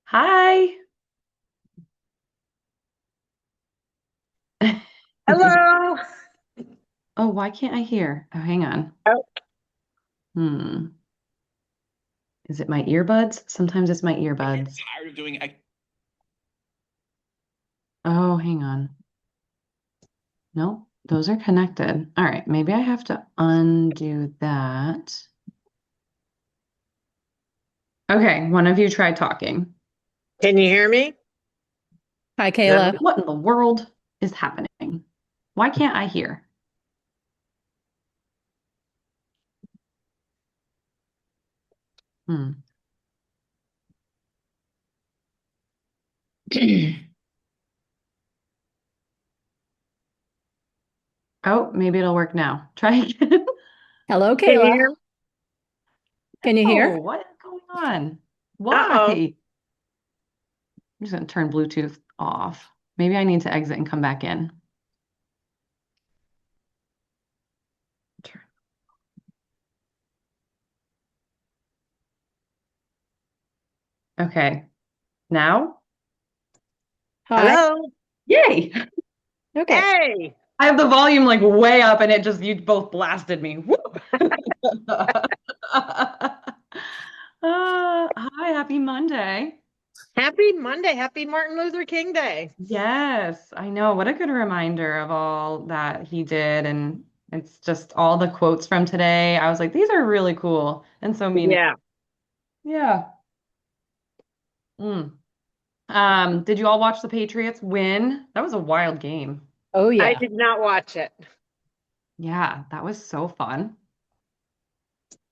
Hi. Hello. Oh, why can't I hear? Oh, hang on. Oh, Hmm. Is it my earbuds? Sometimes it's my I'm earbuds. tired of doing. Oh, hang on. Nope, those are connected. All right, maybe I have to undo that. Okay, one of you try talking. Can you hear me? Hi, No. Kayla. What in the world is happening? Why can't I hear? Hmm. Oh, maybe it'll work now. Try again. Hello, Can you Kayla. hear me? Can you Oh, hear? what is going on? Uh-oh. Why? I'm just gonna turn Bluetooth off. Maybe I need to exit and come back in. Okay, now? Hi. Hello. Yay! Okay. Hey. I have the volume like way up and it just, you both blasted me. Woo! Hi, happy Monday. Happy Monday. Happy Martin Luther King Day. Yes, I know. What a good reminder of all that he did. And it's just all the quotes from today. I was like, these are really cool and so meaningful. Yeah. Yeah. Mm. Did you all watch the Patriots win? That was a wild game. Oh, I yeah. did not watch it. Yeah, that was so fun.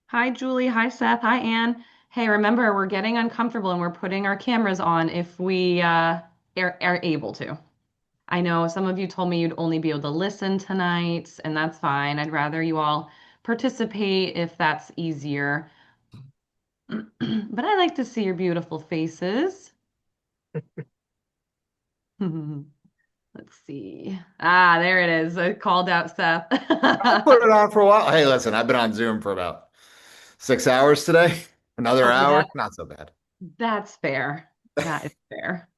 Hi, Julie. Hi, Seth. Hi, Anne. Hey, remember, we're getting uncomfortable and we're putting our cameras on if we are able to. I know some of you told me you'd only be able to listen tonight, and that's fine. I'd rather you all participate if that's easier. But I like to see your beautiful faces. Let's see. Ah, there it is. I called out Seth. I put it on for a while. Hey, listen, I've been on Zoom for about 6 hours today. Another Okay, hour, not so bad. that's fair. That is fair.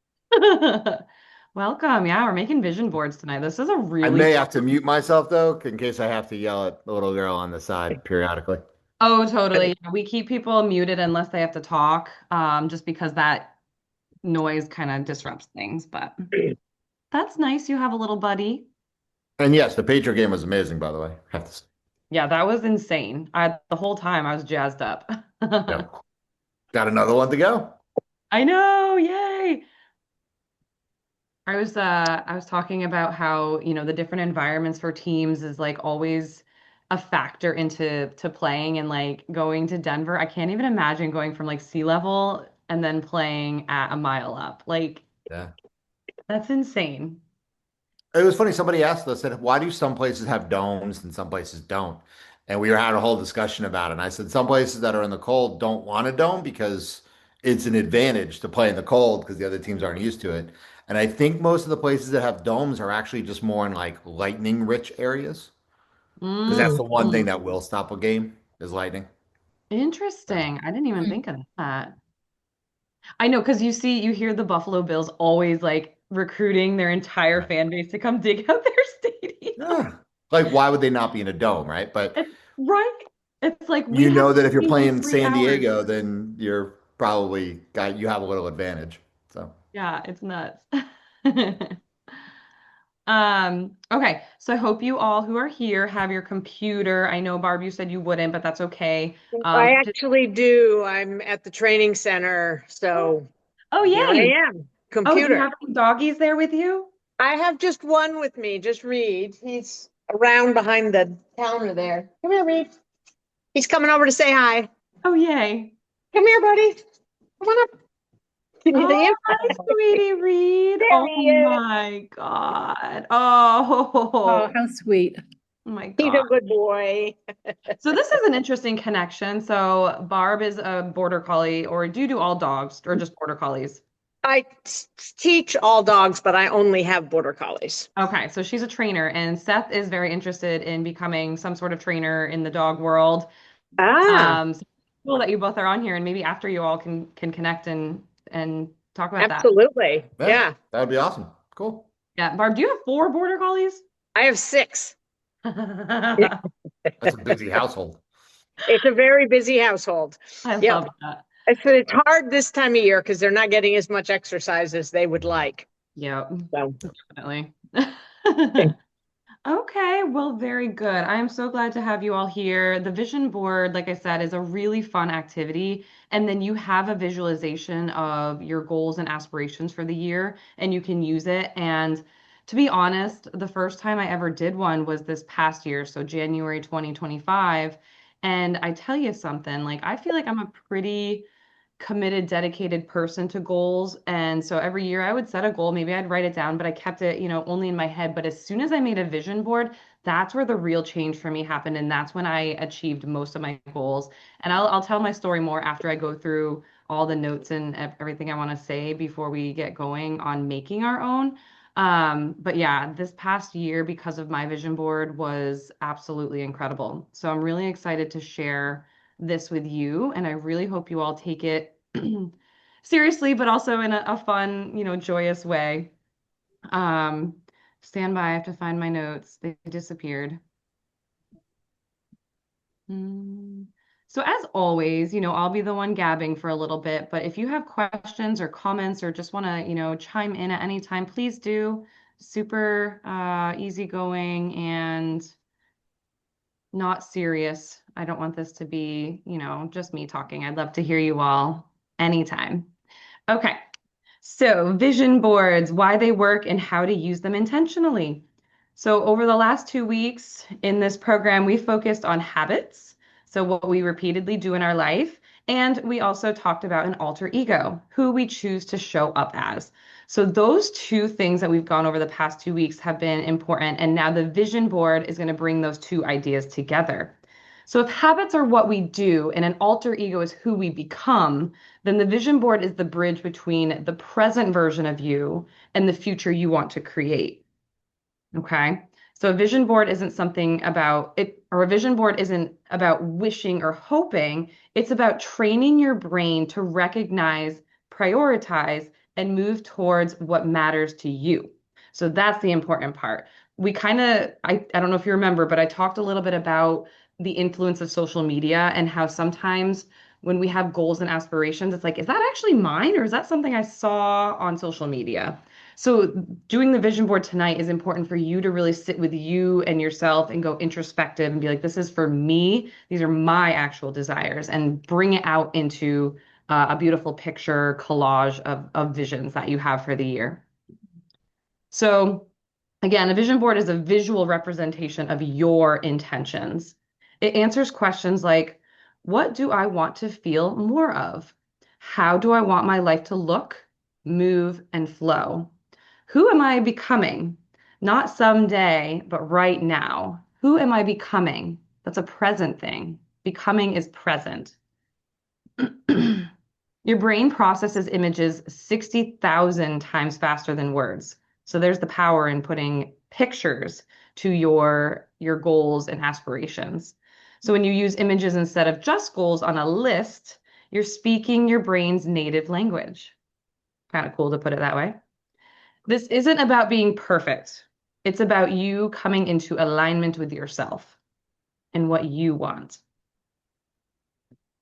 Welcome. Yeah, we're making vision boards tonight. This is a I really may fun. have to mute myself though, in case I have to yell at the little girl on the side periodically. Oh, totally. Yeah, we keep people muted unless they have to talk, just because that noise kind of disrupts things. But that's nice. You have a little buddy. And yes, the Patriot game was amazing, by the way. Have to say. Yeah, that was insane. The whole time I was jazzed up. Yep. Got another one to go. I know. Yay. I was talking about how, the different environments for teams is like always a factor into playing and like going to Denver. I can't even imagine going from like sea level and then playing at a mile up. Like Yeah. that's insane. It was funny. Somebody asked us, said, why do some places have domes and some places don't? And we were having a whole discussion about it. And I said, some places that are in the cold don't want a dome because it's an advantage to play in the cold because the other teams aren't used to it. And I think most of the places that have domes are actually just more in like lightning rich areas because that's Mm, the one thing that will stop a game is lightning. So, interesting. I didn't even Mm. think of that. I know because you hear the Buffalo Bills always like recruiting their entire right. fan base to come dig out their stadium. Yeah. Like, why would they not be in a dome, right? But It's right. It's like we you have know that if you're games in playing 3 hours. San Diego, then you have a little advantage. So. Yeah, it's nuts. Okay, so I hope you all who are here have your computer. I know Barb, you said you wouldn't, but that's okay. I Partic- actually do. I'm at the training center, oh, so oh, here I yay. am. Oh, do you Computer. have any doggies there with you? I have just one with me, just Reed. He's around behind the counter there. Come here, Reed. He's coming over to say hi. Oh, yay. Come here, buddy. Come on up. Can you see Oh, him? hi, sweetie Reed. There Oh he is. my God. Oh, Oh, how sweet. oh my He's God. a good boy. So this is an interesting connection. So Barb is a border collie, or do you do all dogs or just border collies? Teach all dogs, but I only have border collies. Okay, so she's a trainer, and Seth is very interested in becoming some sort of trainer in the dog world. Ah, Um, cool that you both are on here, and maybe after you all can connect and talk about that. Absolutely. Yeah, Yeah. that would be awesome. Cool. Yeah, Barb, do you have 4 border collies? I have 6. I That's a busy household. It's a very busy household. love Yep. that. It's hard this time of year because they're not getting as much exercise as they would like. Yeah, So, definitely. okay. Okay, well, very good. I am so glad to have you all here. The vision board, like I said, is a really fun activity. And then you have a visualization of your goals and aspirations for the year, and you can use it. And to be honest, the first time I ever did one was this past year, so January 2025. And I tell you something, like I feel like I'm a pretty committed, dedicated person to goals. And so every year I would set a goal. Maybe I'd write it down, but I kept it, only in my head. But as soon as I made a vision board, that's where the real change for me happened. And that's when I achieved most of my goals. And I'll tell my story more after I go through all the notes and everything I want to say before we get going on making our own. But yeah, this past year, because of my vision board, was absolutely incredible. So I'm really excited to share this with you, and I really hope you all take it seriously, but also in a fun, joyous way. Um, Stand by, I have to find my notes. They disappeared. Hmm. So as always, I'll be the one gabbing for a little bit, but if you have questions or comments or just want to, chime in at any time, please do. Super easygoing and not serious. I don't want this to be, just me talking. I'd love to hear you all anytime. Okay. So, vision boards, why they work and how to use them intentionally. So, over the last 2 weeks in this program, we focused on habits. So, what we repeatedly do in our life. And we also talked about an alter ego, who we choose to show up as. So, those two things that we've gone over the past 2 weeks have been important. And now the vision board is going to bring those two ideas together. So, if habits are what we do and an alter ego is who we become, then the vision board is the bridge between the present version of you and the future you want to create. Okay. So a vision board isn't something about it, or a vision board isn't about wishing or hoping. It's about training your brain to recognize, prioritize, and move towards what matters to you. So that's the important part. We kind of, I don't know if you remember, but I talked a little bit about the influence of social media and how sometimes when we have goals and aspirations, it's like, is that actually mine or is that something I saw on social media? So doing the vision board tonight is important for you to really sit with you and yourself and go introspective and be like, this is for me. These are my actual desires, and bring it out into a beautiful picture collage of visions that you have for the year. So again, a vision board is a visual representation of your intentions. It answers questions like, what do I want to feel more of? How do I want my life to look, move, and flow? Who am I becoming? Not someday, but right now. Who am I becoming? That's a present thing. Becoming is present. Your brain processes images 60,000 times faster than words. So there's the power in putting pictures to your goals and aspirations. So when you use images instead of just goals on a list, you're speaking your brain's native language. Kind of cool to put it that way. This isn't about being perfect. It's about you coming into alignment with yourself and what you want.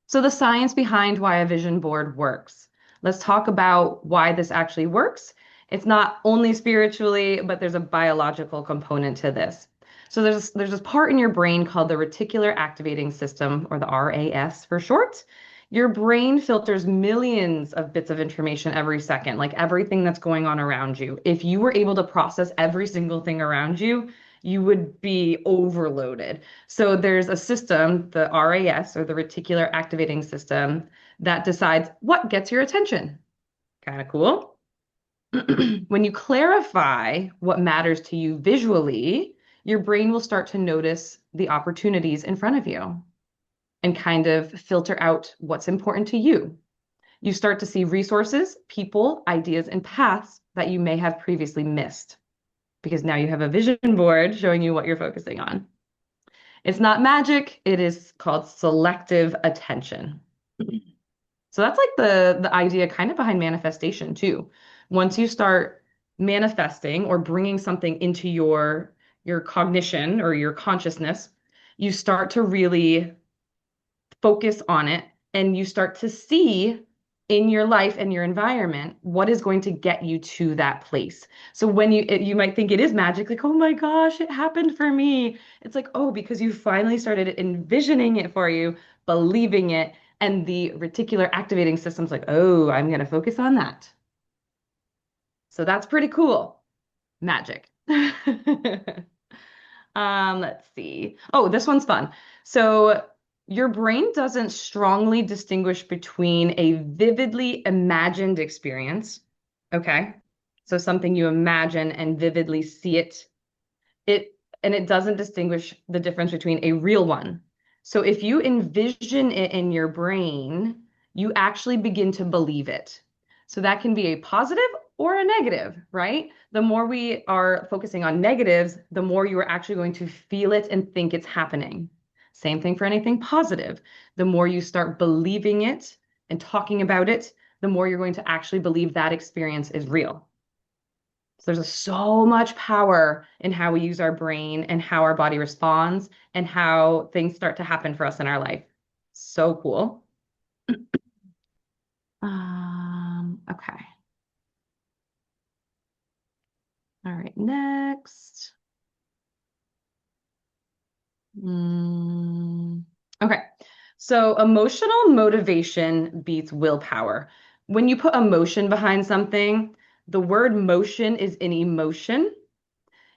So the science behind why a vision board works. Let's talk about why this actually works. It's not only spiritually, but there's a biological component to this. So there's this part in your brain called the reticular activating system, or the RAS for short. Your brain filters millions of bits of information every second, like everything that's going on around you. If you were able to process every single thing around you, you would be overloaded. So there's a system, the RAS, or the reticular activating system, that decides what gets your attention. Kind of cool. When you clarify what matters to you visually, your brain will start to notice the opportunities in front of you and kind of filter out what's important to you. You start to see resources, people, ideas, and paths that you may have previously missed because now you have a vision board showing you what you're focusing on. It's not magic, it is called selective attention. So that's like the idea kind of behind manifestation too. Once you start manifesting or bringing something into your cognition or your consciousness, you start to really focus on it and you start to see in your life and your environment what is going to get you to that place. So when you might think it is magic, like, oh my gosh, it happened for me. It's like, oh, because you finally started envisioning it for you, believing it, and the reticular activating system's like, oh, I'm going to focus on that. So that's pretty cool. Magic. Let's see. Oh, this one's fun. So your brain doesn't strongly distinguish between a vividly imagined experience. Okay. So something you imagine and vividly see it. It doesn't distinguish the difference between a real one. So if you envision it in your brain, you actually begin to believe it. So that can be a positive or a negative, right? The more we are focusing on negatives, the more you are actually going to feel it and think it's happening. Same thing for anything positive. The more you start believing it and talking about it, the more you're going to actually believe that experience is real. So there's so much power in how we use our brain and how our body responds and how things start to happen for us in our life. So cool. Okay. All right, next. Okay. So emotional motivation beats willpower. When you put emotion behind something, the word motion is an emotion.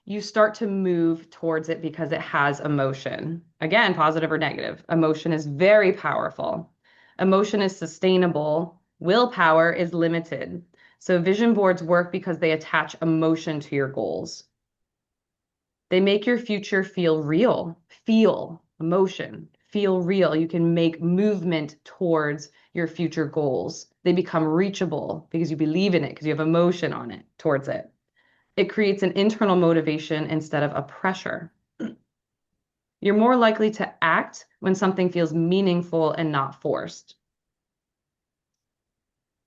You start to move towards it because it has emotion. Again, positive or negative. Emotion is very powerful. Emotion is sustainable. Willpower is limited. So vision boards work because they attach emotion to your goals. They make your future feel real, feel emotion, feel real. You can make movement towards your future goals. They become reachable because you believe in it, because you have emotion on it towards it. It creates an internal motivation instead of a pressure. You're more likely to act when something feels meaningful and not forced.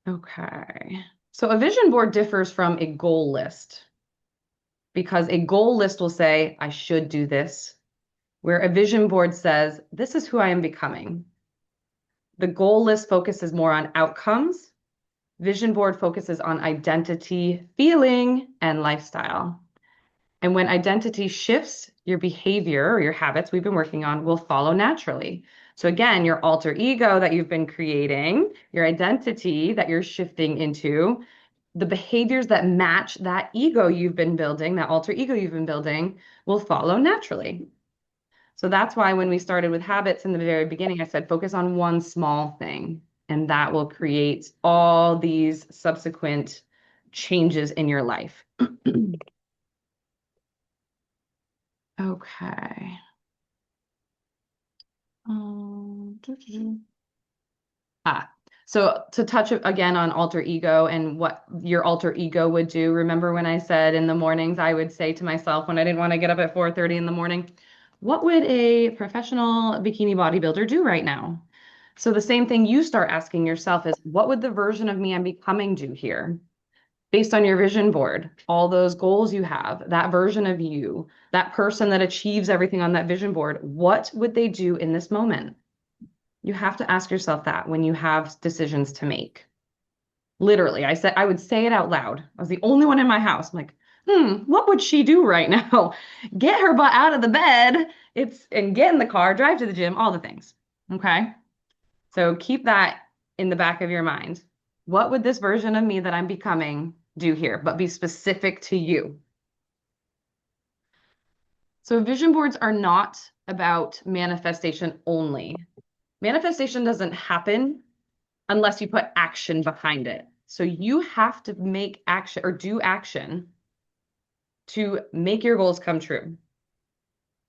Okay. So a vision board differs from a goal list because a goal list will say, I should do this, where a vision board says, this is who I am becoming. The goal list focuses more on outcomes. Vision board focuses on identity, feeling, and lifestyle. And when identity shifts, your behavior or your habits we've been working on will follow naturally. So again, your alter ego that you've been creating, your identity that you're shifting into, the behaviors that match that ego you've been building, that alter ego you've been building, will follow naturally. So that's why when we started with habits in the very beginning, I said focus on one small thing, and that will create all these subsequent changes in your life. Okay. So to touch again on alter ego and what your alter ego would do, remember when I said in the mornings I would say to myself when I didn't want to get up at 4:30 in the morning, what would a professional bikini bodybuilder do right now? So the same thing you start asking yourself is, what would the version of me I'm becoming do here? Based on your vision board, all those goals you have, that version of you, that person that achieves everything on that vision board, what would they do in this moment? You have to ask yourself that when you have decisions to make. Literally, I would say it out loud. I was the only one in my house. I'm like, what would she do right now? Get her butt out of the bed. And get in the car, drive to the gym, all the things. Okay. So keep that in the back of your mind. What would this version of me that I'm becoming do here? But be specific to you. So vision boards are not about manifestation only. Manifestation doesn't happen unless you put action behind it. So you have to make action or do action to make your goals come true,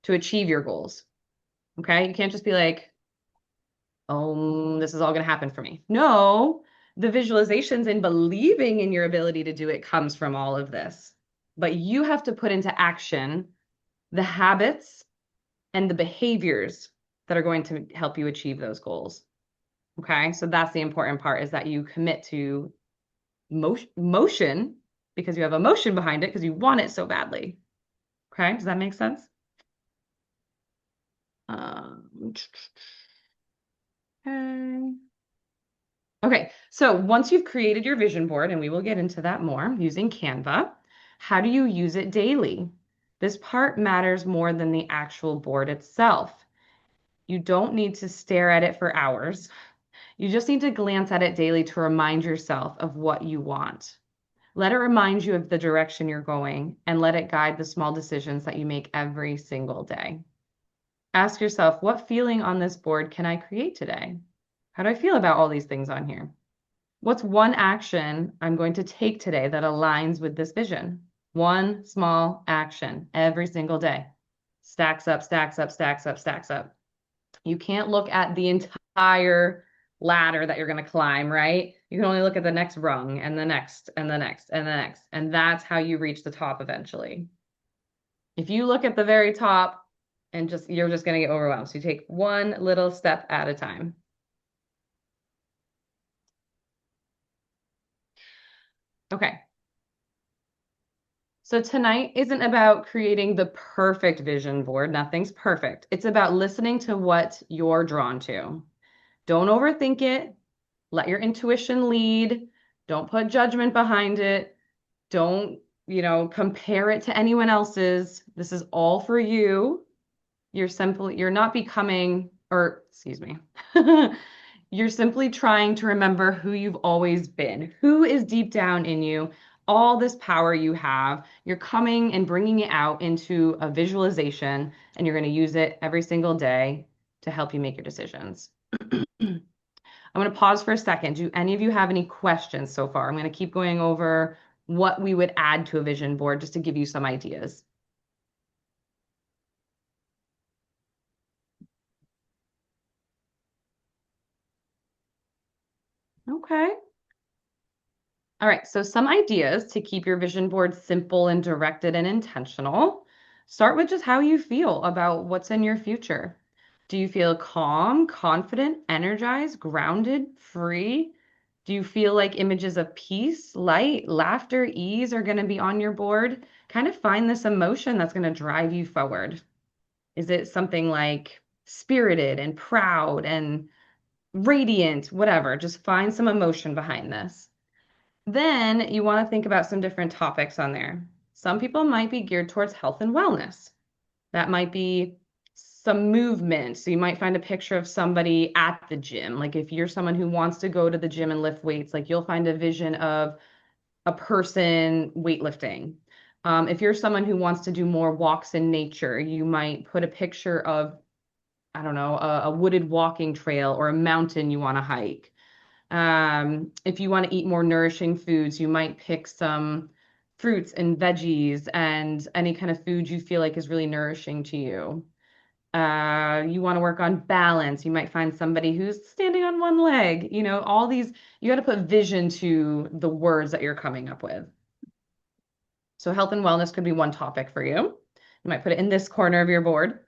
to achieve your goals. Okay. You can't just be like, oh, this is all going to happen for me. No, the visualizations and believing in your ability to do it comes from all of this. But you have to put into action the habits and the behaviors that are going to help you achieve those goals. Okay, so that's the important part, is that you commit to motion because you have emotion behind it because you want it so badly. Okay, does that make sense? Okay. Okay, so once you've created your vision board, and we will get into that more using Canva, how do you use it daily? This part matters more than the actual board itself. You don't need to stare at it for hours. You just need to glance at it daily to remind yourself of what you want. Let it remind you of the direction you're going, and let it guide the small decisions that you make every single day. Ask yourself, what feeling on this board can I create today? How do I feel about all these things on here? What's one action I'm going to take today that aligns with this vision? One small action every single day. Stacks up, stacks up, stacks up, stacks up. You can't look at the entire ladder that you're going to climb, right? You can only look at the next rung and the next and the next and the next. And that's how you reach the top eventually. If you look at the very top and you're just going to get overwhelmed. So you take one little step at a time. Okay. So tonight isn't about creating the perfect vision board. Nothing's perfect. It's about listening to what you're drawn to. Don't overthink it. Let your intuition lead. Don't put judgment behind it. Don't, compare it to anyone else's. This is all for you. You're not becoming, or excuse me. You're simply trying to remember who you've always been, who is deep down in you, all this power you have. You're coming and bringing it out into a visualization, and you're going to use it every single day to help you make your decisions. I'm going to pause for a second. Do any of you have any questions so far? I'm going to keep going over what we would add to a vision board just to give you some ideas. Okay. All right, so some ideas to keep your vision board simple and directed and intentional. Start with just how you feel about what's in your future. Do you feel calm, confident, energized, grounded, free? Do you feel like images of peace, light, laughter, ease are going to be on your board? Kind of find this emotion that's going to drive you forward. Is it something like spirited and proud and radiant, whatever? Just find some emotion behind this. Then you want to think about some different topics on there. Some people might be geared towards health and wellness. That might be some movement. So you might find a picture of somebody at the gym. Like if you're someone who wants to go to the gym and lift weights, like you'll find a vision of a person weightlifting. If you're someone who wants to do more walks in nature, you might put a picture of, I don't know, a wooded walking trail or a mountain you want to hike. If you want to eat more nourishing foods, you might pick some fruits and veggies and any kind of food you feel like is really nourishing to you. You want to work on balance. You might find somebody who's standing on one leg. All these, you got to put vision to the words that you're coming up with. So health and wellness could be one topic for you. You might put it in this corner of your board.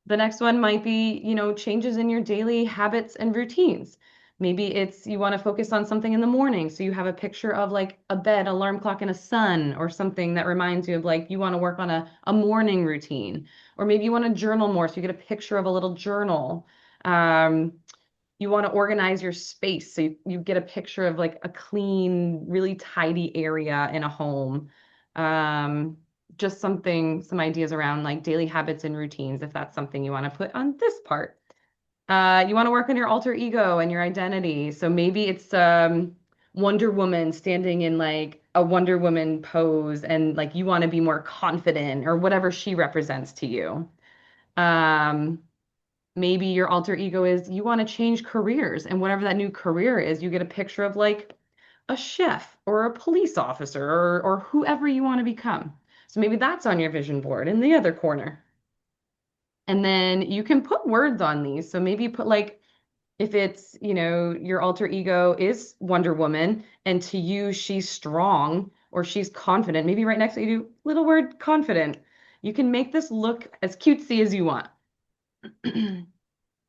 The next one might be, changes in your daily habits and routines. Maybe it's you want to focus on something in the morning. So you have a picture of like a bed, alarm clock, and a sun, or something that reminds you of like you want to work on a morning routine. Or maybe you want to journal more. So you get a picture of a little journal. You want to organize your space. So you get a picture of like a clean, really tidy area in a home. Just some ideas around like daily habits and routines, if that's something you want to put on this part. You want to work on your alter ego and your identity. So maybe it's Wonder Woman standing in like a Wonder Woman pose, and like you want to be more confident or whatever she represents to you. Maybe your alter ego is you want to change careers, and whatever that new career is, you get a picture of like a chef or a police officer or whoever you want to become. So maybe that's on your vision board in the other corner. And then you can put words on these. So maybe you put like, if it's, your alter ego is Wonder Woman, and to you, she's strong or she's confident. Maybe right next to you, do little word confident. You can make this look as cutesy as you want.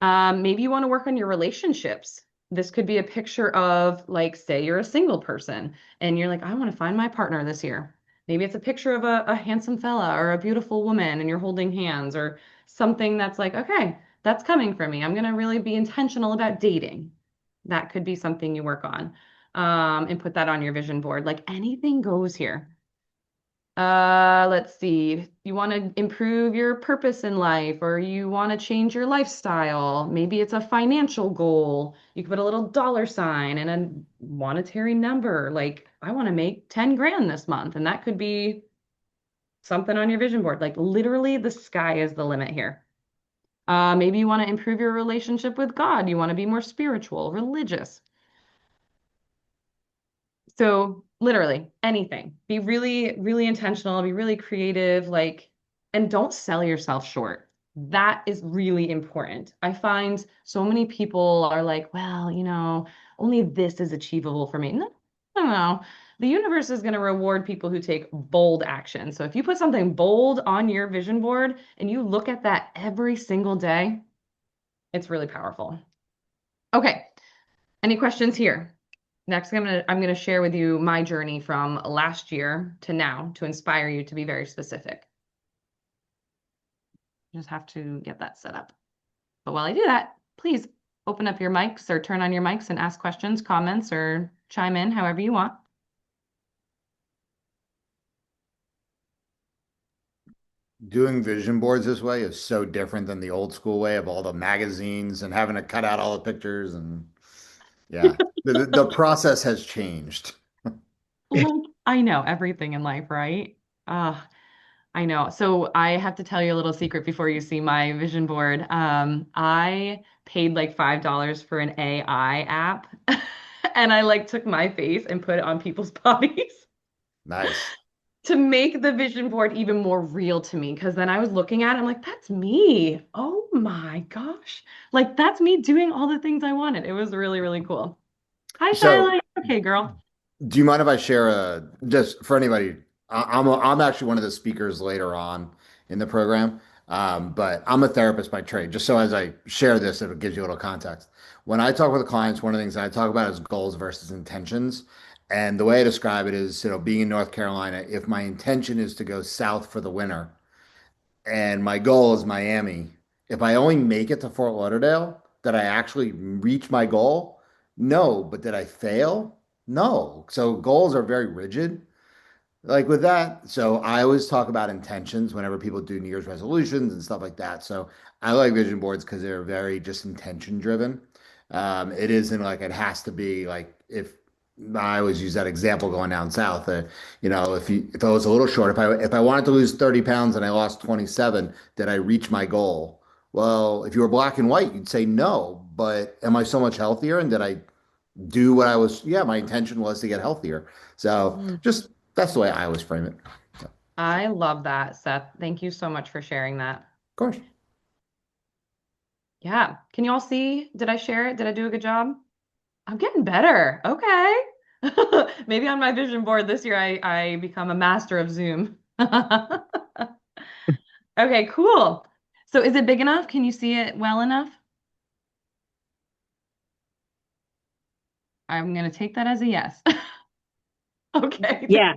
Maybe you want to work on your relationships. This could be a picture of, like, say you're a single person and you're like, I want to find my partner this year. Maybe it's a picture of a handsome fella or a beautiful woman and you're holding hands, or something that's like, okay, that's coming for me. I'm going to really be intentional about dating. That could be something you work on, and put that on your vision board. Like, anything goes here. Let's see. You want to improve your purpose in life, or you want to change your lifestyle. Maybe it's a financial goal. You can put a little dollar sign and a monetary number. Like, I want to make 10 grand this month. And that could be something on your vision board. Like, literally, the sky is the limit here. Maybe you want to improve your relationship with God. You want to be more spiritual, religious. So literally anything. Be really, really intentional, be really creative, like, and don't sell yourself short. That is really important. I find so many people are like, well, only this is achievable for me. No, no, no. The universe is going to reward people who take bold action. So if you put something bold on your vision board and you look at that every single day, it's really powerful. Okay. Any questions here? Next, I'm gonna share with you my journey from last year to now to inspire you to be very specific. Just have to get that set up. But while I do that, please open up your mics or turn on your mics and ask questions, comments, or chime in however you want. Doing vision boards this way is so different than the old school way of all the magazines and having to cut out all the pictures. And yeah, the process has changed. Like, I know everything in life, right? I know. So I have to tell you a little secret before you see my vision board. I paid like $5 for an AI app, and I like took my face and put it on people's bodies Nice. to make the vision board even more real to me. Because then I was looking at it, I'm like, that's me. Oh my gosh. Like, that's me doing all the things I wanted. It was really, really cool. Hi, So, Shyla. Okay, girl. do you mind if I share just for anybody? I'm actually one of the speakers later on in the program, but I'm a therapist by trade. Just so as I share this, it gives you a little context. When I talk with clients, one of the things I talk about is goals versus intentions. And the way I describe it is, being in North Carolina, if my intention is to go south for the winter and my goal is Miami, if I only make it to Fort Lauderdale, did I actually reach my goal? No, but did I fail? No. So goals are very rigid. Like with that, so I always talk about intentions whenever people do New Year's resolutions and stuff like that. So I like vision boards because they're very just intention driven. It isn't like it has to be like if I always use that example going down south. If I was a little short, if I wanted to lose 30 pounds and I lost 27, did I reach my goal? Well, if you were black and white, you'd say no. But am I so much healthier? And did I do what I was? Yeah, my intention was to get healthier. So Mm. just that's the way I always frame it. So, of I love that, Seth. Thank you so much for sharing that. course. Yeah. Can you all see? Did I share it? Did I do a good job? I'm getting better. Okay. Maybe on my vision board this year, I become a master of Zoom. Okay, cool. So is it big enough? Can you see it well enough? I'm going to take that as a yes. Okay. Yeah.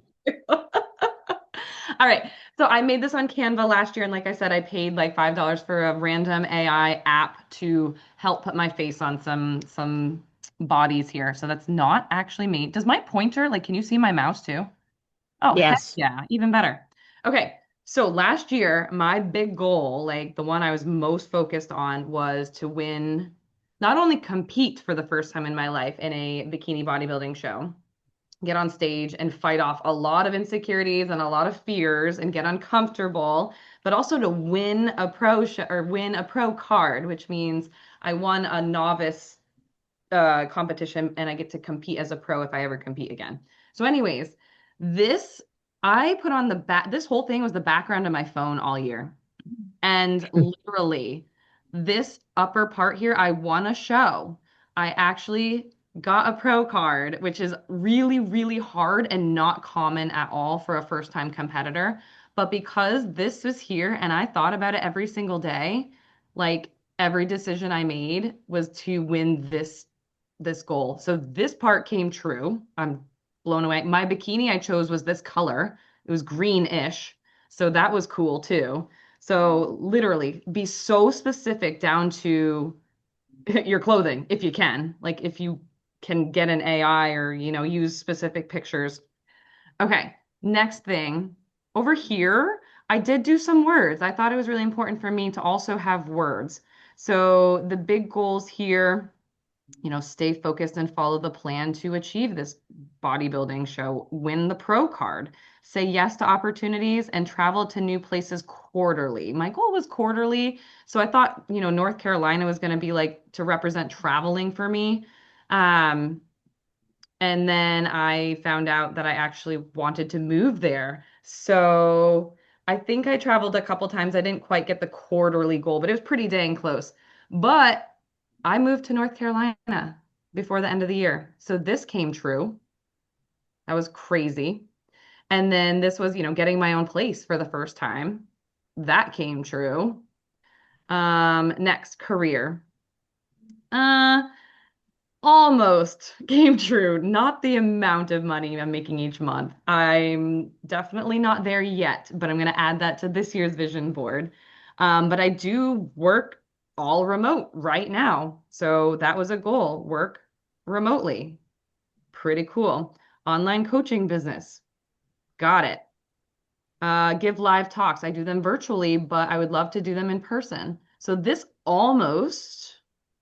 All right. So I made this on Canva last year, and like I said, I paid like $5 for a random AI app to help put my face on some bodies here. So that's not actually me. Does my pointer, like, can you see my mouse too? Oh, heck Yes. yeah, even better. Okay. So last year, my big goal, like the one I was most focused on, was to win, not only compete for the first time in my life in a bikini bodybuilding show, get on stage and fight off a lot of insecurities and a lot of fears and get uncomfortable, but also to win a pro or win a pro card, which means I won a novice competition and I get to compete as a pro if I ever compete again. So, anyways, this I put on the back. This whole thing was the background of my phone all year, and literally, this upper part here, I won a show. I actually got a pro card, which is really, really hard and not common at all for a first-time competitor. But because this was here and I thought about it every single day, like every decision I made was to win this this goal. So this part came true. I'm blown away. My bikini I chose was this color. It was greenish. So that was cool too. So literally be so specific down to your clothing if you can. Like if you can get an AI or, use specific pictures. Okay, next thing. Over here, I did do some words. I thought it was really important for me to also have words. So the big goals here, stay focused and follow the plan to achieve this bodybuilding show, win the pro card, say yes to opportunities, and travel to new places quarterly. My goal was quarterly. So I thought, North Carolina was going to be like to represent traveling for me. Um, and then I found out that I actually wanted to move there. So I think I traveled a couple times. I didn't quite get the quarterly goal, but it was pretty dang close. But I moved to North Carolina before the end of the year. So this came true. That was crazy. And then this was, getting my own place for the first time. That came true. Next, career. Uh, Almost came true. Not the amount of money I'm making each month. I'm definitely not there yet, but I'm going to add that to this year's vision board. But I do work all remote right now. So that was a goal, work remotely. Pretty cool. Online coaching business. Got it. Give live talks. I do them virtually, but I would love to do them in person. So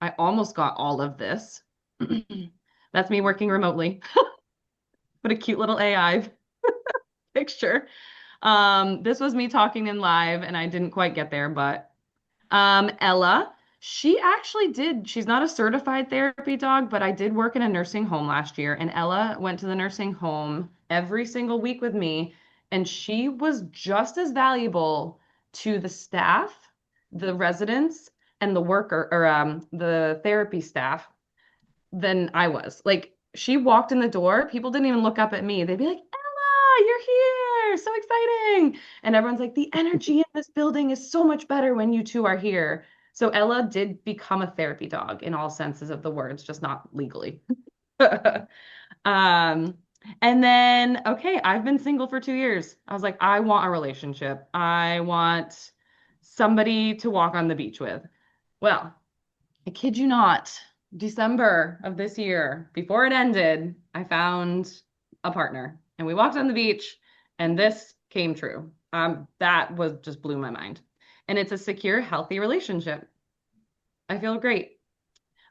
I almost got all of this. That's me working remotely. What a cute little AI picture. This was me talking in live, and I didn't quite get there, but Ella, she actually did. She's not a certified therapy dog, but I did work in a nursing home last year, and Ella went to the nursing home every single week with me, and she was just as valuable to the staff, the residents, and the worker or the therapy staff than I was. Like she walked in the door, people didn't even look up at me. They'd be like, Ella, you're here. So exciting. And everyone's like, the energy in this building is so much better when you two are here. So Ella did become a therapy dog in all senses of the words, just not legally. Um, and then, okay, I've been single for 2 years. I was like, I want a relationship. I want somebody to walk on the beach with. Well, I kid you not, December of this year, before it ended, I found a partner and we walked on the beach and this came true. That was just blew my mind. And it's a secure, healthy relationship. I feel great.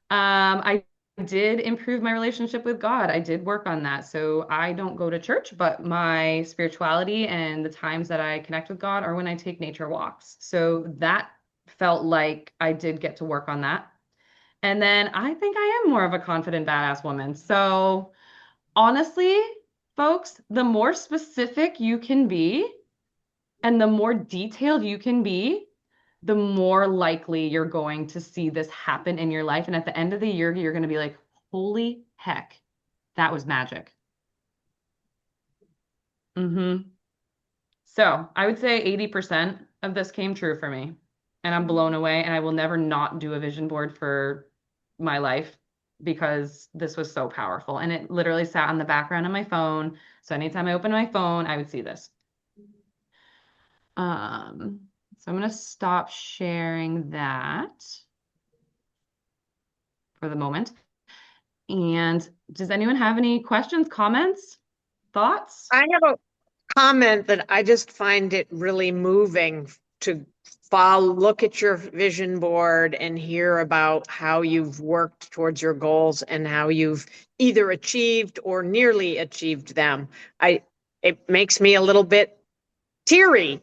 I did improve my relationship with God. I did work on that. So I don't go to church, but my spirituality and the times that I connect with God are when I take nature walks. So that felt like I did get to work on that. And then I think I am more of a confident, badass woman. So honestly, folks, the more specific you can be and the more detailed you can be, the more likely you're going to see this happen in your life. And at the end of the year, you're going to be like, holy heck, that was magic. So I would say 80% of this came true for me. And I'm blown away. And I will never not do a vision board for my life because this was so powerful. And it literally sat on the background of my phone. So anytime I opened my phone, I would see this. So I'm going to stop sharing that for the moment. And does anyone have any questions, comments, thoughts? I have a comment that I just find it really moving to look at your vision board and hear about how you've worked towards your goals and how you've either achieved or nearly achieved them. It makes me a little bit teary.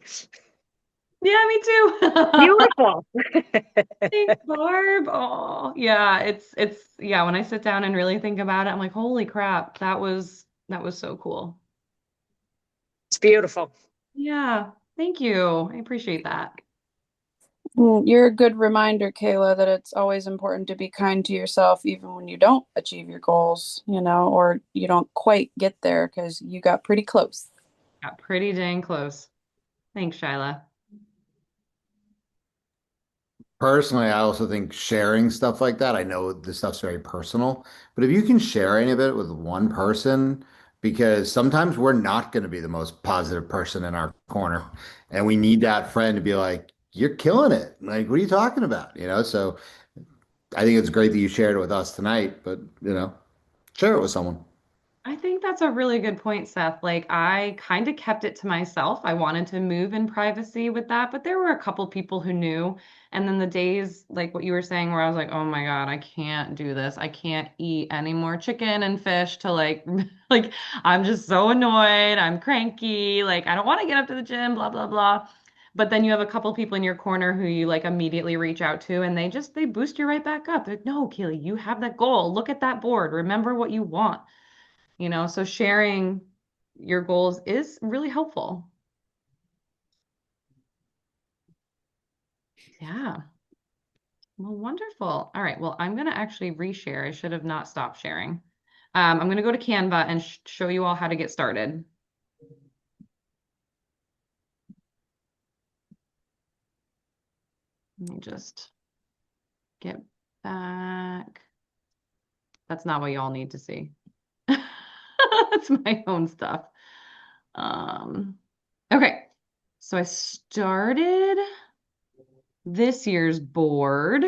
Yeah, me too. Beautiful. Thanks, Barb. Oh, yeah, it's yeah, when I sit down and really think about it, I'm like, holy crap, that was so cool. It's beautiful. Yeah, thank you. I appreciate that. You're a good reminder, Kayla, that it's always important to be kind to yourself, even when you don't achieve your goals, or you don't quite get there because you got pretty close. Got pretty dang close. Thanks, Shyla. Personally, I also think sharing stuff like that, I know this stuff's very personal, but if you can share any of it with one person, because sometimes we're not going to be the most positive person in our corner, and we need that friend to be like, "You're killing it. Like, what are you talking about?" So I think it's great that you shared it with us tonight, but share it with someone. I think that's a really good point, Seth. Like, I kind of kept it to myself. I wanted to move in privacy with that, but there were a couple people who knew. And then the days, like what you were saying, where I was like, oh my God, I can't do this. I can't eat any more chicken and fish to like, like, I'm just so annoyed. I'm cranky. Like, I don't want to get up to the gym, blah, blah, blah. But then you have a couple people in your corner who you like immediately reach out to, and they boost you right back up. They're like, no, Keely, you have that goal. Look at that board. Remember what you want. So sharing your goals is really helpful. Yeah. Well, wonderful. All right. Well, I'm going to actually reshare. I should have not stopped sharing. I'm going to go to Canva and sh show you all how to get started. Let me just get back. That's not what y'all need to see. That's my own stuff. Okay. So I started this year's board.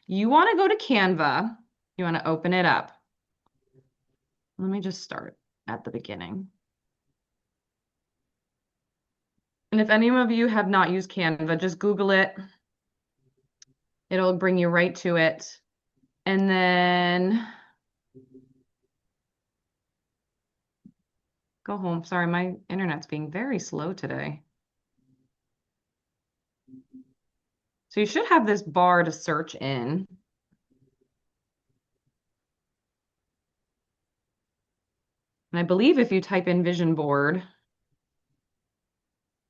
You want to go to Canva. You want to open it up. Let me just start at the beginning. And if any of you have not used Canva, just Google it. It'll bring you right to it. And then go home. Sorry, my internet's being very slow today. So you should have this bar to search in. And I believe if you type in vision board,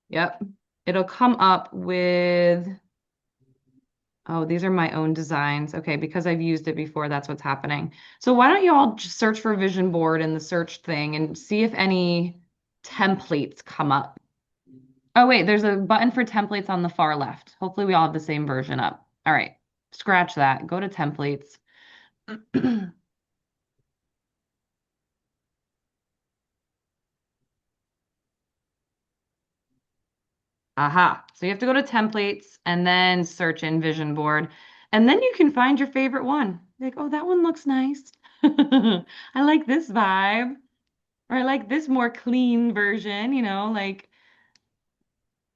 yep, it'll come up with, oh, these are my own designs. Okay, because I've used it before, that's what's happening. So why don't you all just search for vision board in the search thing and see if any templates come up. Oh, wait, there's a button for templates on the far left. Hopefully we all have the same version up. All right, scratch that. Go to templates. Aha. So you have to go to templates and then search in vision board. And then you can find your favorite one. Like, oh, that one looks nice. I like this vibe. Or I like this more clean version, like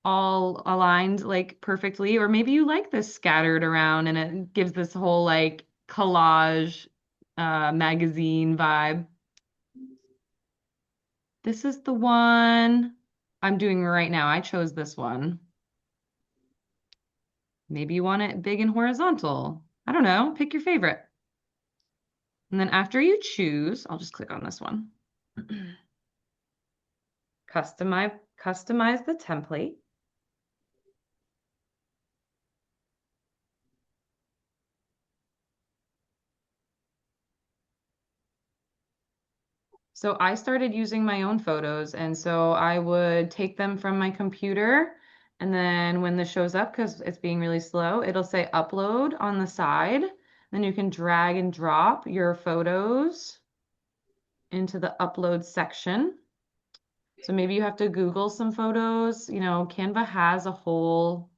all aligned like perfectly. Or maybe you like this scattered around and it gives this whole like collage magazine vibe. This is the one I'm doing right now. I chose this one. Maybe you want it big and horizontal. I don't know. Pick your favorite. And then after you choose, I'll just click on this one. Customize the template. So I started using my own photos, and so I would take them from my computer, and then when this shows up, because it's being really slow, it'll say upload on the side. Then you can drag and drop your photos into the upload section. So maybe you have to Google some photos. Canva has a whole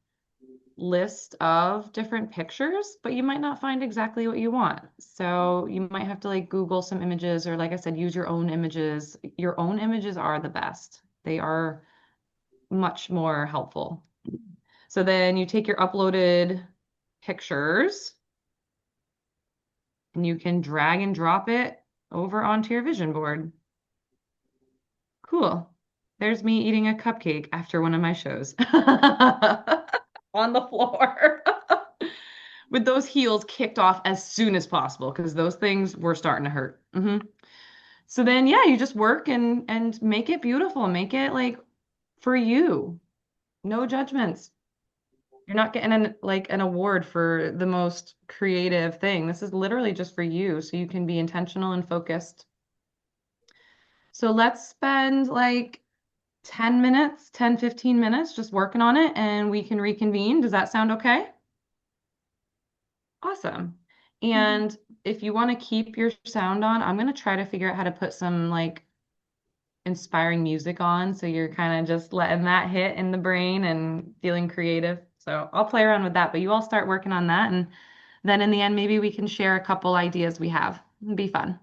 list of different pictures, but you might not find exactly what you want. So you might have to like Google some images or like I said, use your own images. Your own images are the best. They are much more helpful. So then you take your uploaded pictures and you can drag and drop it over onto your vision board. Cool. There's me eating a cupcake after one of my shows on the floor with those heels kicked off as soon as possible because those things were starting to hurt. So then, yeah, you just work and make it beautiful. Make it like for you. No judgments. You're not getting an award for the most creative thing. This is literally just for you so you can be intentional and focused. So let's spend like 10 minutes, 10, 15 minutes just working on it and we can reconvene. Does that sound okay? Awesome. And if you want to keep your sound on, I'm going to try to figure out how to put some like inspiring music on. So you're kind of just letting that hit in the brain and feeling creative. So I'll play around with that, but you all start working on that. And then in the end, maybe we can share a couple ideas we have. It'd be fun.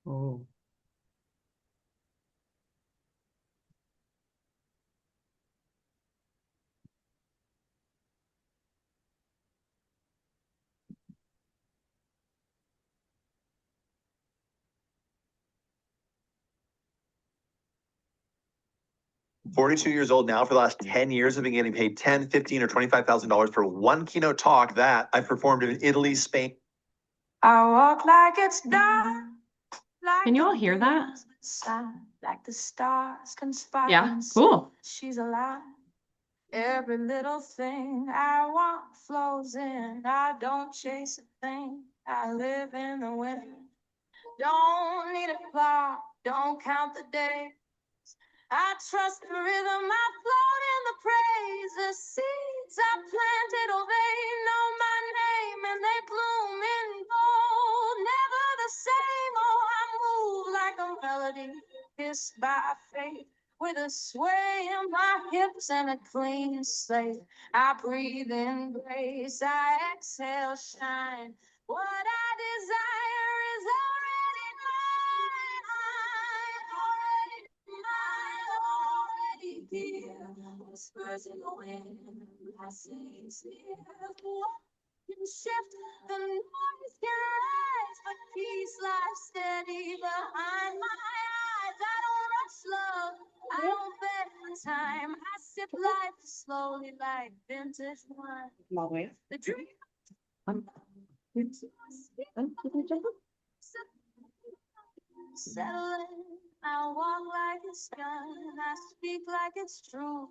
Oh. 42 years old now. For the last 10 years, I've been getting paid 10, 15, or $25,000 for one keynote talk that I performed in Italy, Spain. I walk like it's dark. Can you all hear that? Like the stars conspire. Yeah, cool. She's alive. Every little thing I want flows in. I don't chase a thing. I live in the wind. Don't need a clock. Don't count the days. I trust the rhythm. I float in the praise. The seeds I planted, oh, they know my name and they bloom in gold. Never the same. Oh, I move like a melody, kissed by fate. With a sway in my hips and a clean slate, I breathe in grace, I exhale shine. What I desire is already mine, already mine, already dear. Whispers in the wind, blessings near. Can shift, the noise can rise, but peace lies steady behind my eyes. I don't rush love, I don't bet for time. I sip life slowly like vintage wine. The dream. Settling, I walk like it's done, I speak like it's true.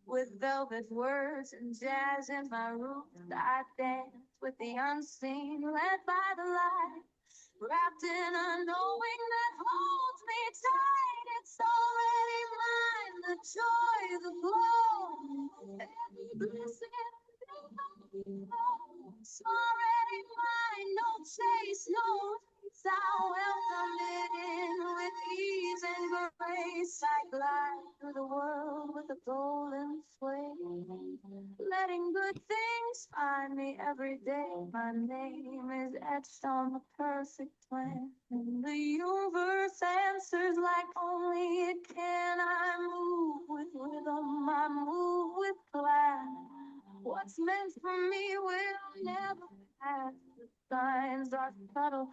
With velvet words and jazz in my roots, I dance with the unseen, led by the light, wrapped in a knowing that holds me tight. It's already mine, the joy, the glow, every blessing. It's already mine, no chase, no race. I welcome it in with ease and grace. I glide through the world with a golden flame, letting good things find me every day. My name is etched on the perfect plan. And the universe answers like only it can. I move with rhythm, I move with plan. What's meant for me will never pass. The signs are subtle,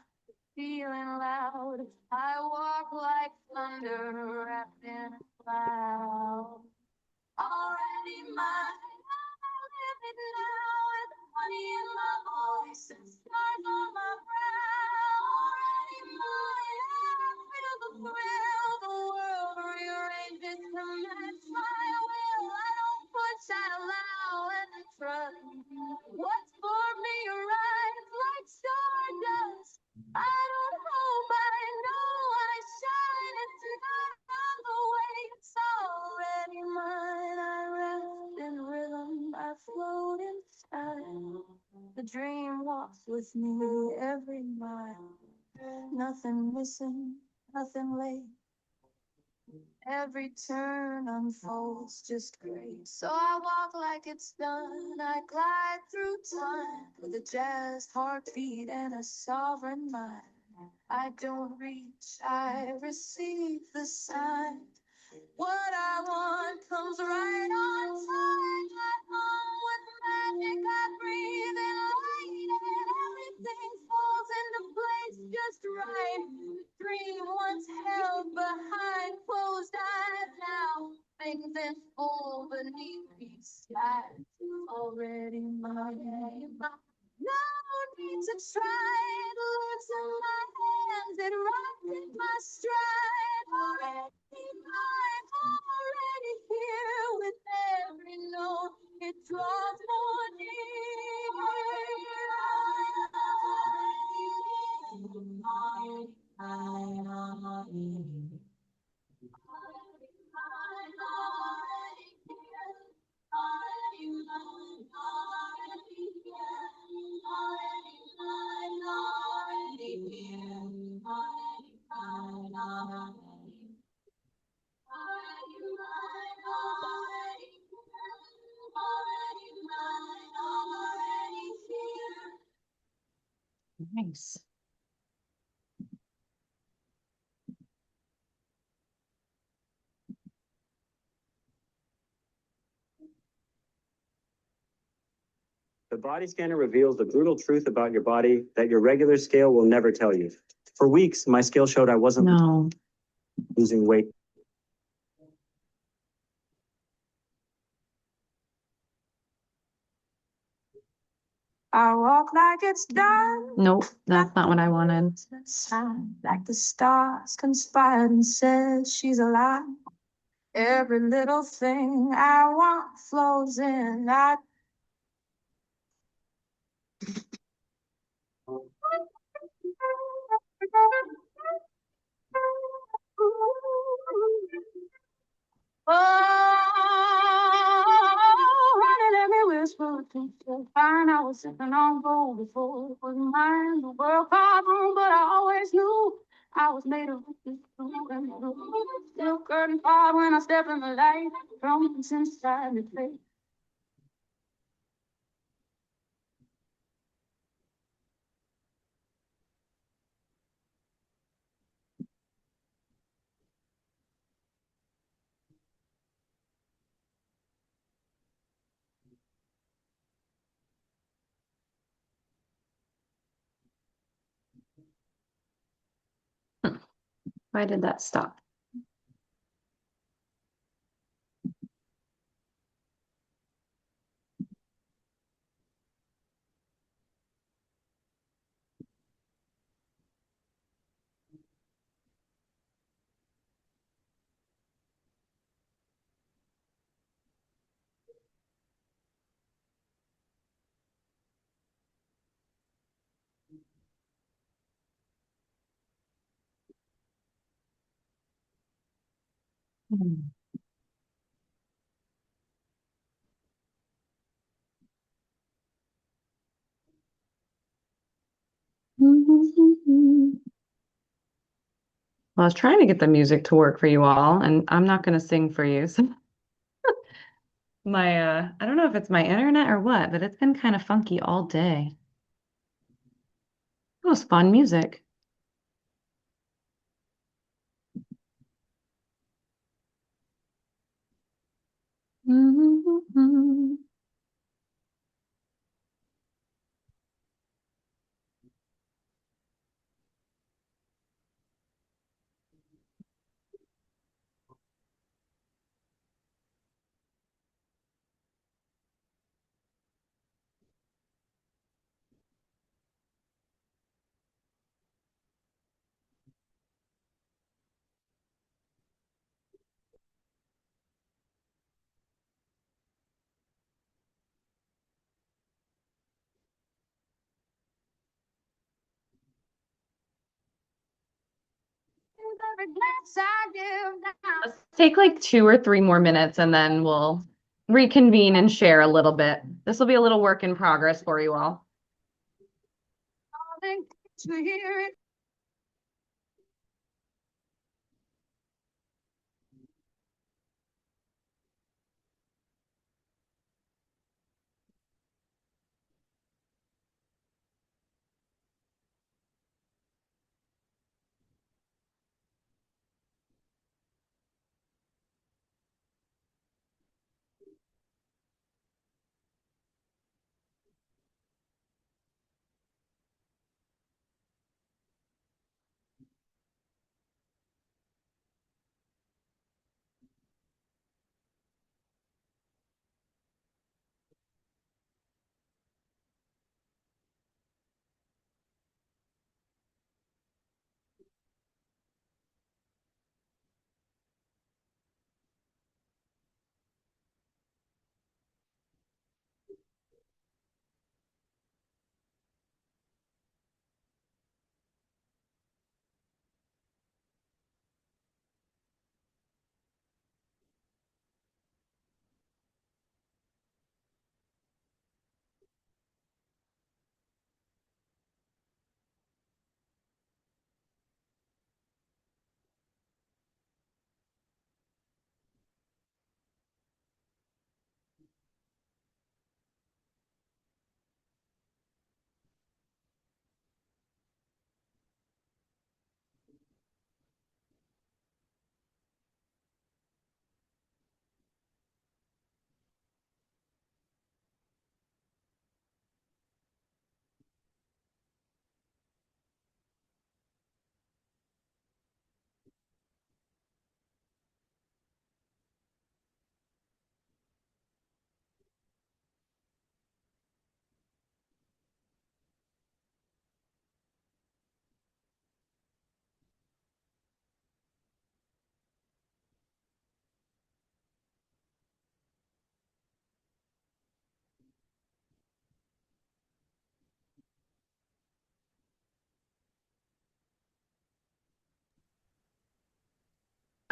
feeling loud. I walk like thunder wrapped in a cloud. Already mine, I live it now with honey in my voice and stars on my brow. Already mine, I feel the thrill, the world rearranges to match my will. I don't push, I allow and I trust. What's for me arrives like stardust. I don't hope, I The dream walks with me every mile. Nothing missing, nothing late. Every turn unfolds just great. So I walk like it's done. I glide through time with a jazzed heartbeat and a sovereign mind. I don't reach, I receive the sign. What I want comes right on time. At home with magic, I breathe in light, and everything falls into place just right. Dream once held behind closed eyes now makes it full beneath these skies. Already mine. No need to try, it lives in my hands, it rocks in my stride. Already mine, already here with every note, it draws more near. Nice. The body scanner reveals the brutal truth about your body that your regular scale will never tell you. For weeks, my scale showed I wasn't No. losing weight. I walk like it's done. Nope, that's not what I wanted. Sign like the stars conspired and said she's alive. Every little thing I want flows in. I Oh, honey, let me whisper a thing. Fine, I was sipping on gold before it was mine. The world called room, but I always knew I was made of this blue and blue. Still curtain call when I step in the light. From inside the face. Why did that stop? Hmm. Well, I was trying to get the music to work for you all, and I'm not going to sing for you. So I don't know if it's my internet or what, but it's been kind of funky all day. It was fun music. Every glance I give now. Let's take like 2 or 3 more minutes and then we'll reconvene and share a little bit. This will be a little work in progress for you all. to hear it.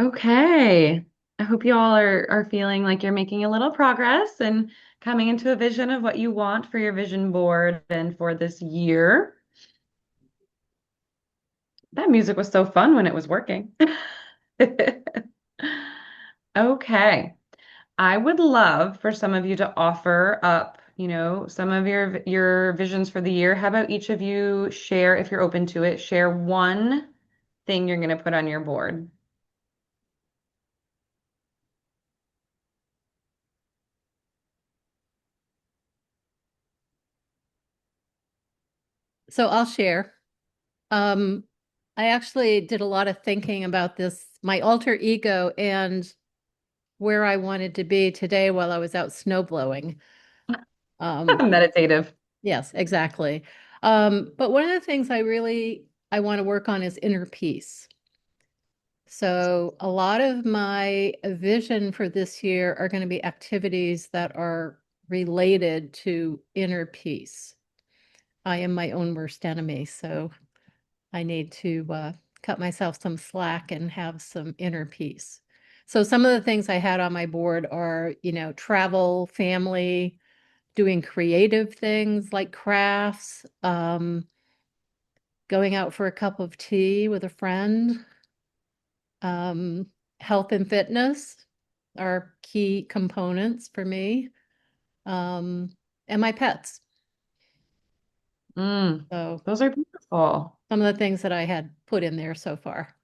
Okay. I hope you all are feeling like you're making a little progress and coming into a vision of what you want for your vision board and for this year. That music was so fun when it was working. Okay. I would love for some of you to offer up, some of your visions for the year. How about each of you share, if you're open to it, share one thing you're going to put on your board. So I'll share. Um, I actually did a lot of thinking about this, my alter ego and where I wanted to be today while I was out snowblowing. Meditative. Yes, exactly. But one of the things I want to work on is inner peace. So a lot of my vision for this year are going to be activities that are related to inner peace. I am my own worst enemy, so I need to cut myself some slack and have some inner peace. So some of the things I had on my board are, travel, family, doing creative things like crafts, going out for a cup of tea with a friend, um, health and fitness are key components for me, and my pets. So Those are beautiful. some of the things that I had put in there so far.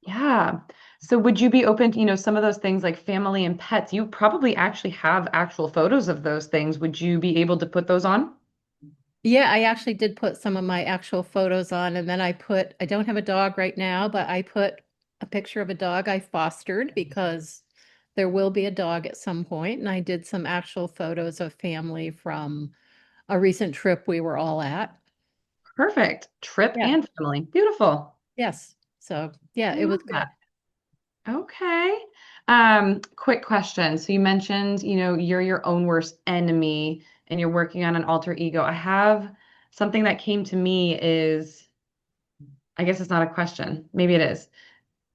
Yeah. So would you be open to, some of those things like family and pets? You probably actually have actual photos of those things. Would you be able to put those on? Yeah, I actually did put some of my actual photos on, and then I don't have a dog right now, but I put a picture of a dog I fostered because there will be a dog at some point, and I did some actual photos of family from a recent trip we were all at. Perfect. Trip Yeah. and family. Beautiful. Yes. So yeah, I it was love good. that. Okay. Quick question. So you mentioned, you're your own worst enemy and you're working on an alter ego. I have something that came to me is, I guess it's not a question. Maybe it is.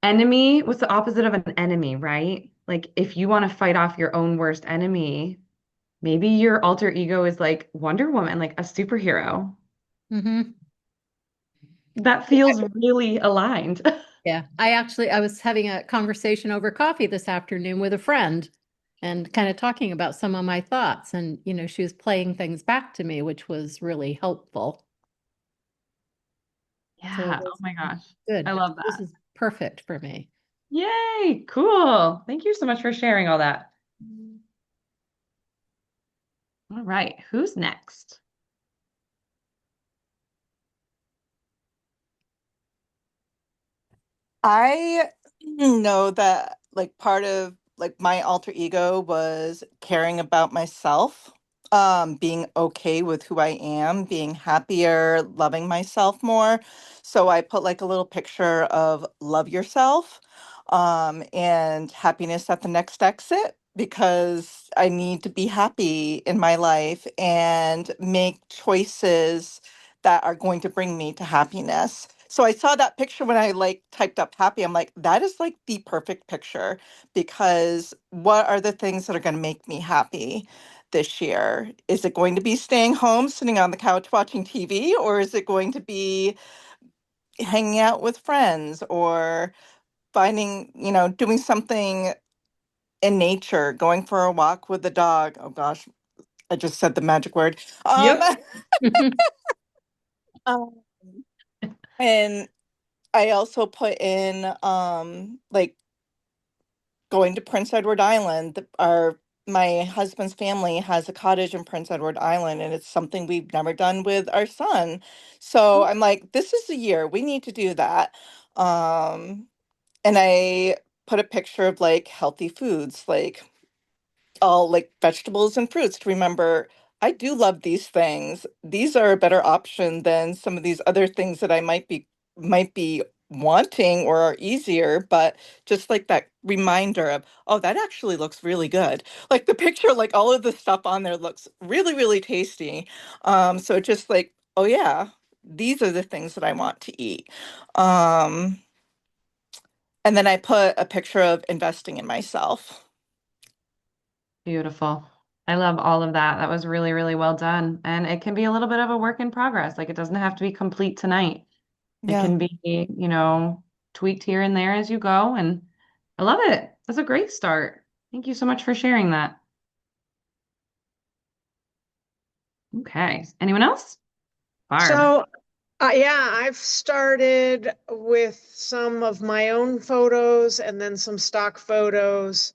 Enemy, what's the opposite of an enemy, right? Like if you want to fight off your own worst enemy, maybe your alter ego is like Wonder Woman, like a superhero. Mm-hmm. That feels really aligned. Yeah, I was having a conversation over coffee this afternoon with a friend and kind of talking about some of my thoughts. And, she was playing things back to me, which was really helpful. So it Yeah. Oh was my gosh. I good. love This that. is perfect for me. Yay. Cool. Thank you so much for sharing all that. All right. Who's next? I know that like part of like my alter ego was caring about myself, being okay with who I am, being happier, loving myself more. So I put like a little picture of love yourself, and happiness at the next exit because I need to be happy in my life and make choices that are going to bring me to happiness. So I saw that picture when I like typed up happy. I'm like, that is like the perfect picture because what are the things that are going to make me happy this year? Is it going to be staying home, sitting on the couch watching TV, or is it going to be hanging out with friends or finding, doing something in nature, going for a walk with the dog? Oh gosh, I just said the magic word. Yep. Um, and I also put in like going to Prince Edward Island. My husband's family has a cottage in Prince Edward Island, and it's something we've never done with our son. So I'm like, this is the year we need to do that. And I put a picture of like healthy foods, like all like vegetables and fruits to remember I do love these things. These are a better option than some of these other things that I might be wanting or are easier, but just like that reminder of, oh, that actually looks really good. Like the picture, like all of the stuff on there looks really, really tasty. So just like, oh yeah, these are the things that I want to eat. Um, and then I put a picture of investing in myself. Beautiful. I love all of that. That was really, really well done. And it can be a little bit of a work in progress. Like it doesn't have to be complete tonight. It Yeah. can be, tweaked here and there as you go. And I love it. That's a great start. Thank you so much for sharing that. Okay. Anyone else? Barb. So, yeah, I've started with some of my own photos and then some stock photos.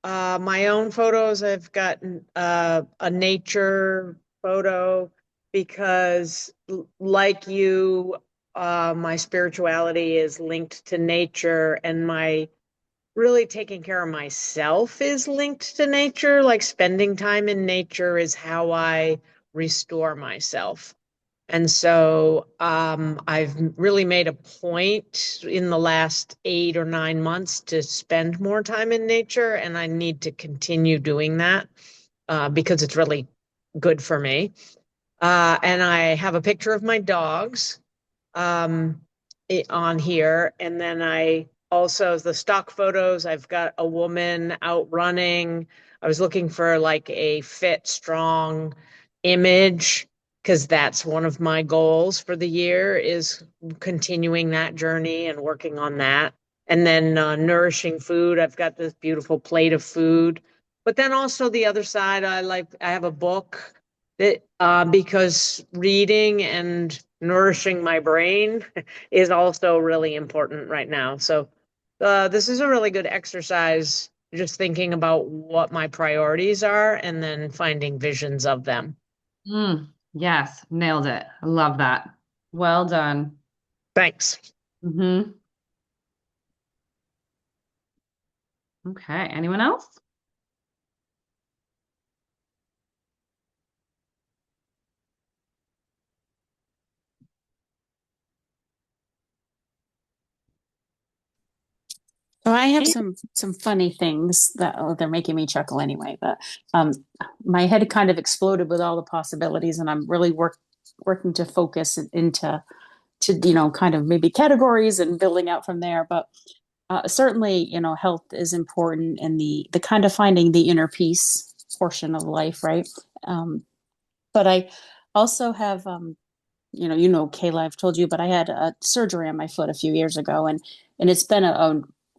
My own photos, I've gotten a nature photo because, like you, my spirituality is linked to nature, and my really taking care of myself is linked to nature. Like spending time in nature is how I restore myself. And so I've really made a point in the last 8 or 9 months to spend more time in nature, and I need to continue doing that because it's really good for me. And I have a picture of my dogs um, on here. And then I also, the stock photos, I've got a woman out running. I was looking for like a fit, strong image because that's one of my goals for the year is continuing that journey and working on that. And then nourishing food. I've got this beautiful plate of food. But then also the other side, I have a book that because reading and nourishing my brain is also really important right now. So this is a really good exercise, just thinking about what my priorities are and then finding visions of them. Yes, nailed it. I love that. Well done. Thanks. Hmm. Okay. Anyone else? So I have some funny things that they're making me chuckle anyway. But um, my head kind of exploded with all the possibilities, and I'm really working to focus into kind of maybe categories and building out from there. But certainly, health is important, and the kind of finding the inner peace portion of life, right? But I also have Kayla, I've told you, but I had a surgery on my foot a few years ago, and it's been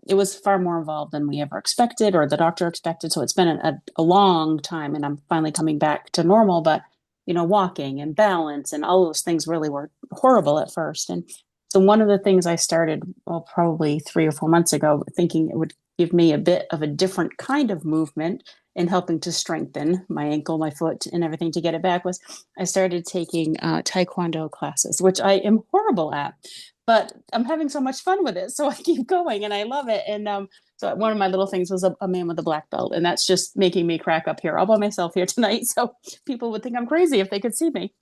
it was far more involved than we ever expected or the doctor expected. So it's been a long time, and I'm finally coming back to normal. But walking and balance and all those things really were horrible at first. And so one of the things I started, well, probably 3 or 4 months ago, thinking it would give me a bit of a different kind of movement in helping to strengthen my ankle, my foot, and everything to get it back was I started taking Taekwondo classes, which I am horrible at, but I'm having so much fun with it. So I keep going and I love it. And so one of my little things was a man with a black belt. And that's just making me crack up here all by myself here tonight. So people would think I'm crazy if they could see me.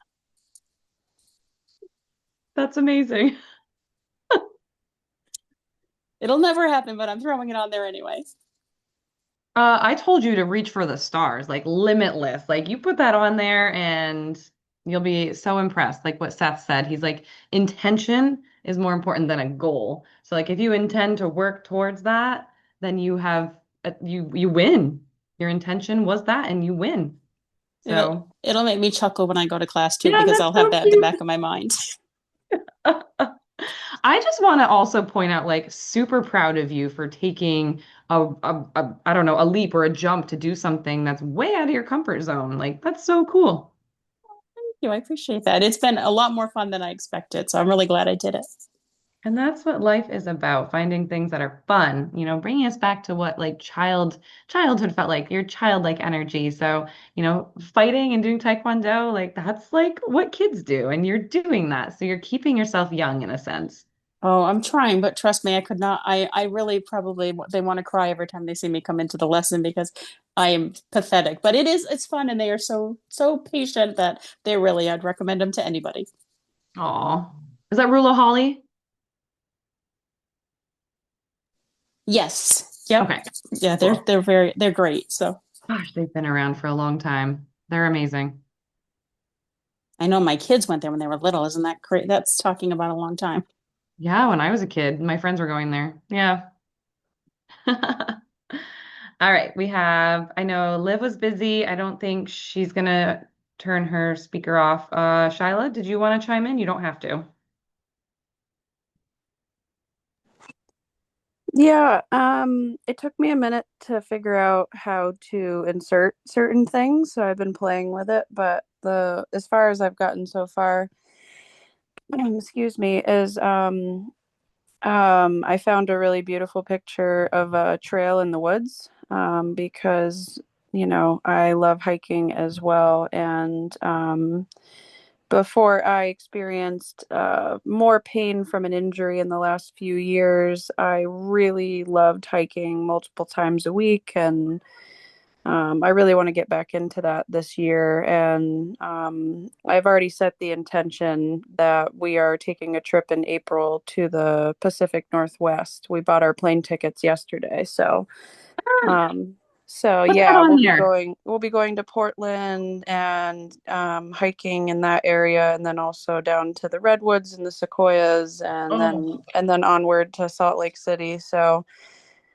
That's amazing. It'll never happen, but I'm throwing it on there anyway. I told you to reach for the stars, like limitless. Like you put that on there and you'll be so impressed. Like what Seth said, he's like, intention is more important than a goal. So like if you intend to work towards that, then you win. Your intention was that and you win. So It'll make me chuckle when I go to class too, yeah, because that's I'll so have that in the cute. back of my mind. I just want to also point out, like, super proud of you for taking I don't know, a leap or a jump to do something that's way out of your comfort zone. Like, that's so cool. Thank you. I appreciate that. It's been a lot more fun than I expected. So I'm really glad I did it. And that's what life is about, finding things that are fun, bringing us back to what like childhood felt like, your childlike energy. So, fighting and doing Taekwondo, like that's like what kids do, and you're doing that. So you're keeping yourself young in a sense. Oh, I'm trying, but trust me, I could not. I really probably they want to cry every time they see me come into the lesson because I am pathetic. But it's fun, and they are so patient that I'd recommend them to anybody. Aw. Is that Rulo Holly? Yes. Yep. Okay. Yeah, Cool. they're great. So Gosh, they've been around for a long time. They're amazing. I know my kids went there when they were little. Isn't that great? That's talking about a long time. Yeah, when I was a kid, my friends were going there. Yeah. All right, I know Liv was busy. I don't think she's gonna turn her speaker off. Shyla, did you want to chime in? You don't have to. Yeah, it took me a minute to figure out how to insert certain things, so I've been playing with it, but the as far as I've gotten so far, excuse me, is I found a really beautiful picture of a trail in the woods, because I love hiking as well, and before I experienced more pain from an injury in the last few years, I really loved hiking multiple times a week. And I really want to get back into that this year. And I've already set the intention that we are taking a trip in April to the Pacific Northwest. We bought our plane tickets yesterday. Um, so Put that yeah, on there. we'll be going to Portland and hiking in that area, and then also down to the redwoods and the sequoias, and Oh, then onward to Salt Lake City. So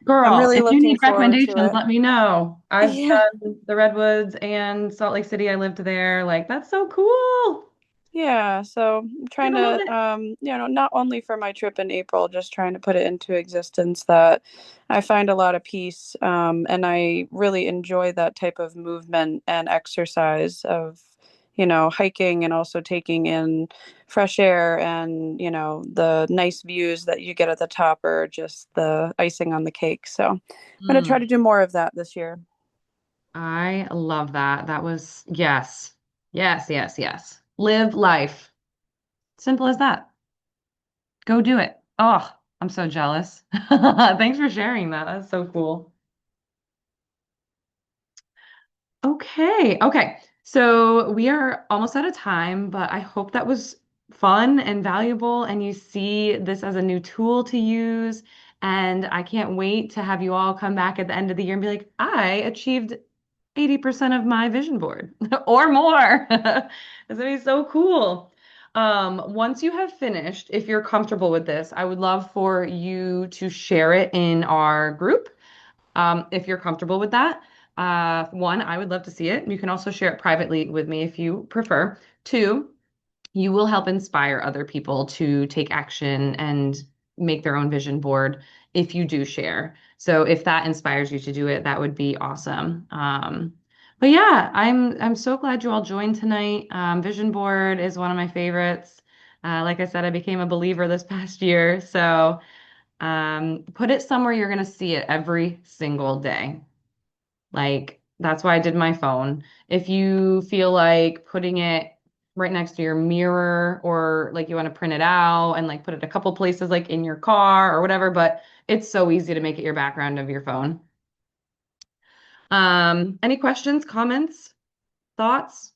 I'm girl, really if you looking need forward to recommendations, it. let me know. I've Yeah. done the Redwoods and Salt Lake City. I lived there. Like, that's so cool. Yeah, so I'm I trying love to, it. not only for my trip in April, just trying to put it into existence that I find a lot of peace, and I really enjoy that type of movement and exercise of, hiking and also taking in fresh air and, the nice views that you get at the top are just the icing on the cake. So I'm going to try to Mm. do more of that this year. I love that. That was, yes. Yes, yes, yes. Live life. Simple as that. Go do it. Oh, I'm so jealous. Thanks for sharing that. That's so cool. Okay, okay. So we are almost out of time, but I hope that was fun and valuable, and you see this as a new tool to use. And I can't wait to have you all come back at the end of the year and be like, I achieved 80% of my vision board or more. It's gonna be so cool. Once you have finished, if you're comfortable with this, I would love for you to share it in our group. If you're comfortable with that. One, I would love to see it. You can also share it privately with me if you prefer. Two, you will help inspire other people to take action and make their own vision board if you do share. So if that inspires you to do it, that would be awesome. But yeah, I'm so glad you all joined tonight. Vision board is one of my favorites. Like I said, I became a believer this past year. So put it somewhere you're going to see it every single day. Like that's why I did my phone. If you feel like putting it right next to your mirror or like you want to print it out and like put it a couple places like in your car or whatever, but it's so easy to make it your background of your phone. Any questions, comments, thoughts?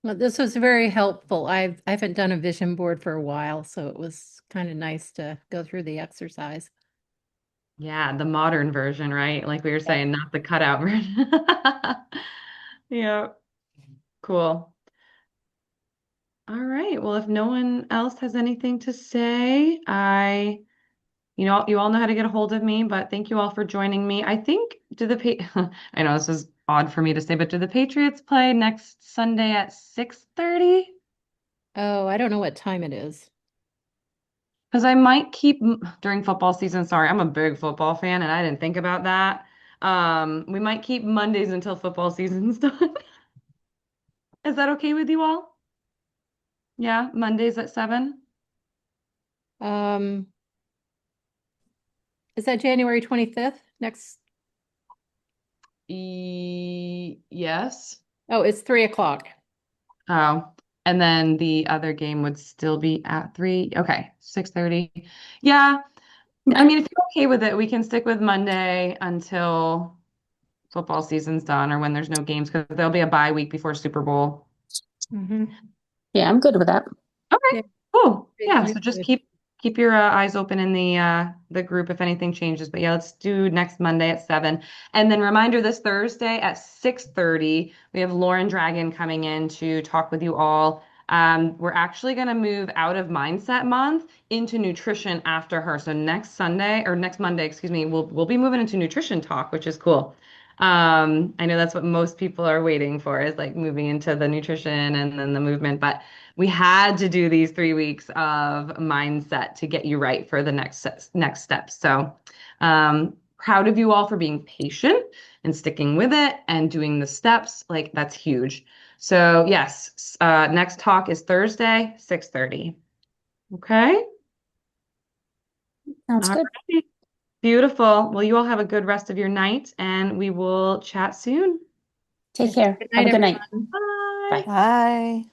Well, this was very helpful. I haven't done a vision board for a while, so it was kind of nice to go through the exercise. Yeah, the modern version, right? Like we were saying, not the cutout version. Yeah, cool. All right. Well, if no one else has anything to say, you all know how to get a hold of me, but thank you all for joining me. I think, I know this is odd for me to say, but do the Patriots play next Sunday at 6:30? Oh, I don't know what time it is. Because I might keep during football season. Sorry, I'm a big football fan and I didn't think about that. We might keep Mondays until football season's done. Is that okay with you all? Yeah, Mondays at 7? Um, is that January 25th? Next? Yes. Oh, it's 3 o'clock. Oh, and then the other game would still be at 3. Okay, 6:30. Yeah. I mean, if you're okay with it, we can stick with Monday until football season's done or when there's no games because there'll be a bye week before Super Bowl. Yeah, I'm good with that. Okay, Yeah. cool. Yeah, Very so just good. keep your eyes open in the group if anything changes. But yeah, let's do next Monday at 7. And then reminder this Thursday at 6:30, we have Lauren Dragon coming in to talk with you all. We're actually going to move out of Mindset Month into nutrition after her. So next Monday, excuse me, we'll be moving into nutrition talk, which is cool. I know that's what most people are waiting for is like moving into the nutrition and then the movement, but we had to do these 3 weeks of mindset to get you right for the next steps. So proud of you all for being patient and sticking with it and doing the steps. Like that's huge. So yes, next talk is Thursday, 6:30. Okay. Sounds All good. right. Beautiful. Well, you all have a good rest of your night and we will chat soon. Take care. Have a good night. Bye. Bye.